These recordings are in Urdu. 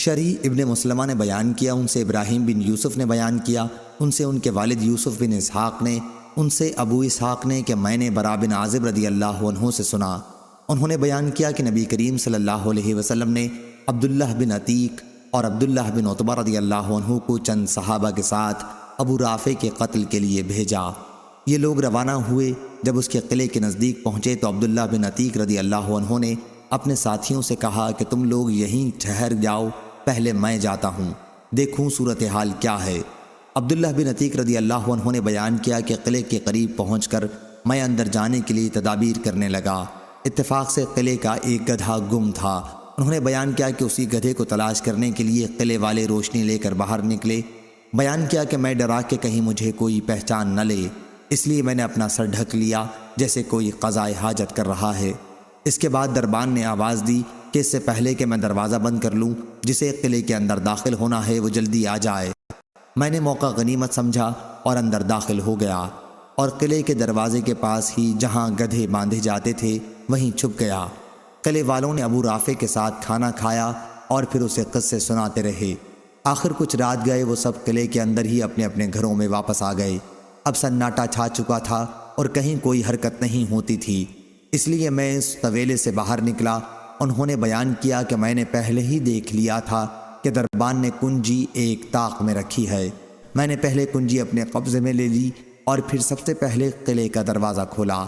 شریح ابن مسلمہ نے بیان کیا، ان سے ابراہیم بن یوسف نے بیان کیا، ان سے ان کے والد یوسف بن اسحاق نے، ان سے ابو اسحاق نے کہ میں نے برا بن عازب رضی اللہ عنہ سے سنا، انہوں نے بیان کیا کہ نبی کریم صلی اللہ علیہ وسلم نے عبداللہ بن عتیق اور عبداللہ بن عتبہ رضی اللہ عنہ کو چند صحابہ کے ساتھ ابو رافع کے قتل کے لیے بھیجا۔ یہ لوگ روانہ ہوئے، جب اس کے قلعے کے نزدیک پہنچے تو عبداللہ بن عتیق رضی اللہ عنہ نے اپنے ساتھیوں سے کہا کہ تم لوگ یہیں ٹھہر جاؤ، پہلے میں جاتا ہوں، دیکھوں صورتحال کیا ہے۔ عبداللہ بن عتیق رضی اللہ عنہ نے بیان کیا کہ قلعے کے قریب پہنچ کر میں اندر جانے کے لیے تدابیر کرنے لگا۔ اتفاق سے قلعے کا ایک گدھا گم تھا۔ انہوں نے بیان کیا کہ اسی گدھے کو تلاش کرنے کے لیے قلعے والے روشنی لے کر باہر نکلے۔ بیان کیا کہ میں ڈرا کہ کہیں مجھے کوئی پہچان نہ لے، اس لیے میں نے اپنا سر ڈھک لیا جیسے کوئی قضائے حاجت کر رہا ہے۔ اس کے بعد دربان نے آواز دی کہ اس سے پہلے کہ میں دروازہ بند کر لوں، جسے قلعے کے اندر داخل ہونا ہے وہ جلدی آ جائے۔ میں نے موقع غنیمت سمجھا اور اندر داخل ہو گیا، اور قلعے کے دروازے کے پاس ہی جہاں گدھے باندھے جاتے تھے وہیں چھپ گیا۔ قلعے والوں نے ابو رافع کے ساتھ کھانا کھایا اور پھر اسے قصے سناتے رہے۔ آخر کچھ رات گئے وہ سب قلعے کے اندر ہی اپنے اپنے گھروں میں واپس آ گئے۔ اب سناٹا چھا چکا تھا اور کہیں کوئی حرکت نہیں ہوتی تھی، اس لیے میں اس طویلے سے باہر نکلا۔ انہوں نے بیان کیا کہ میں نے پہلے ہی دیکھ لیا تھا کہ دربان نے کنجی ایک طاق میں رکھی ہے۔ میں نے پہلے کنجی اپنے قبضے میں لے لی اور پھر سب سے پہلے قلعے کا دروازہ کھولا۔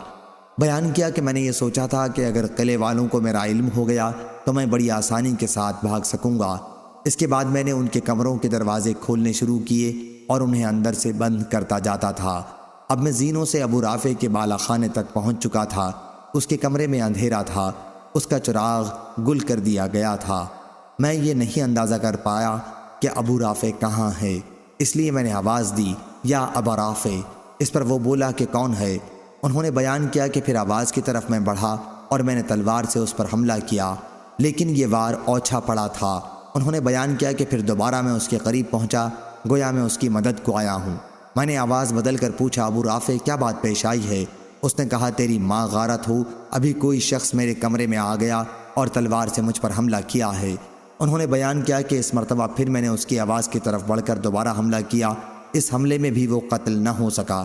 بیان کیا کہ میں نے یہ سوچا تھا کہ اگر قلعے والوں کو میرا علم ہو گیا تو میں بڑی آسانی کے ساتھ بھاگ سکوں گا۔ اس کے بعد میں نے ان کے کمروں کے دروازے کھولنے شروع کیے اور انہیں اندر سے بند کرتا جاتا تھا۔ اب میں زینوں سے ابو رافع کے بالا خانے تک پہنچ چکا تھا۔ اس کے کمرے میں اندھیرا تھا، اس کا چراغ گل کر دیا گیا تھا۔ میں یہ نہیں اندازہ کر پایا کہ ابو رافع کہاں ہے، اس لیے میں نے آواز دی، یا ابا رافع۔ اس پر وہ بولا کہ کون ہے؟ انہوں نے بیان کیا کہ پھر آواز کی طرف میں بڑھا اور میں نے تلوار سے اس پر حملہ کیا، لیکن یہ وار اوچھا پڑا تھا۔ انہوں نے بیان کیا کہ پھر دوبارہ میں اس کے قریب پہنچا، گویا میں اس کی مدد کو آیا ہوں۔ میں نے آواز بدل کر پوچھا، ابو رافع کیا بات پیش آئی ہے؟ اس نے کہا، تیری ماں غارت ہو، ابھی کوئی شخص میرے کمرے میں آ گیا اور تلوار سے مجھ پر حملہ کیا ہے۔ انہوں نے بیان کیا کہ اس مرتبہ پھر میں نے اس کی آواز کی طرف بڑھ کر دوبارہ حملہ کیا، اس حملے میں بھی وہ قتل نہ ہو سکا۔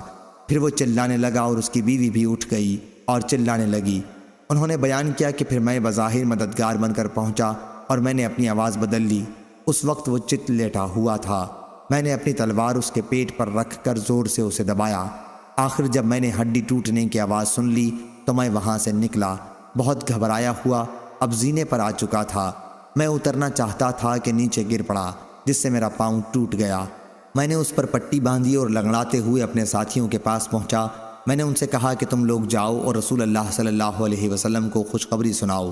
پھر وہ چلانے لگا اور اس کی بیوی بھی اٹھ گئی اور چلانے لگی۔ انہوں نے بیان کیا کہ پھر میں بظاہر مددگار بن کر پہنچا اور میں نے اپنی آواز بدل لی۔ اس وقت وہ چت لیٹا ہوا تھا۔ میں نے اپنی تلوار اس کے پیٹ پر رکھ کر زور سے اسے دبایا۔ آخر جب میں نے ہڈی ٹوٹنے کی آواز سن لی تو میں وہاں سے نکلا، بہت گھبرایا ہوا، اب زینے پر آ چکا تھا۔ میں اترنا چاہتا تھا کہ نیچے گر پڑا، جس سے میرا پاؤں ٹوٹ گیا۔ میں نے اس پر پٹی باندھی اور لنگڑاتے ہوئے اپنے ساتھیوں کے پاس پہنچا۔ میں نے ان سے کہا کہ تم لوگ جاؤ اور رسول اللہ صلی اللہ علیہ وسلم کو خوشخبری سناؤ۔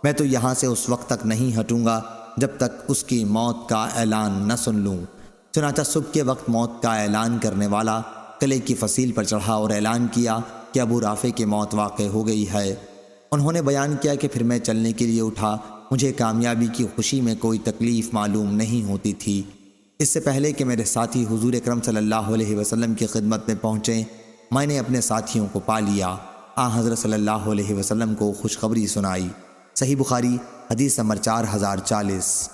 میں تو یہاں سے اس وقت تک نہیں ہٹوں گا جب تک اس کی موت کا اعلان نہ سن لوں۔ چنانچہ صبح کے وقت موت کا اعلان کرنے والا قلعے کی فصیل پر چڑھا اور اعلان کیا کہ ابو رافع کی موت واقع ہو گئی ہے۔ انہوں نے بیان کیا کہ پھر میں چلنے کے لیے اٹھا۔ مجھے کامیابی کی خوشی میں کوئی تکلیف معلوم نہیں ہوتی تھی۔ اس سے پہلے کہ میرے ساتھی حضور اکرم صلی اللہ علیہ وسلم کی خدمت میں پہنچیں، میں نے اپنے ساتھیوں کو پا لیا۔ حضرت صلی اللہ علیہ وسلم کو خوشخبری سنائی۔ صحیح بخاری حدیث نمبر 4040۔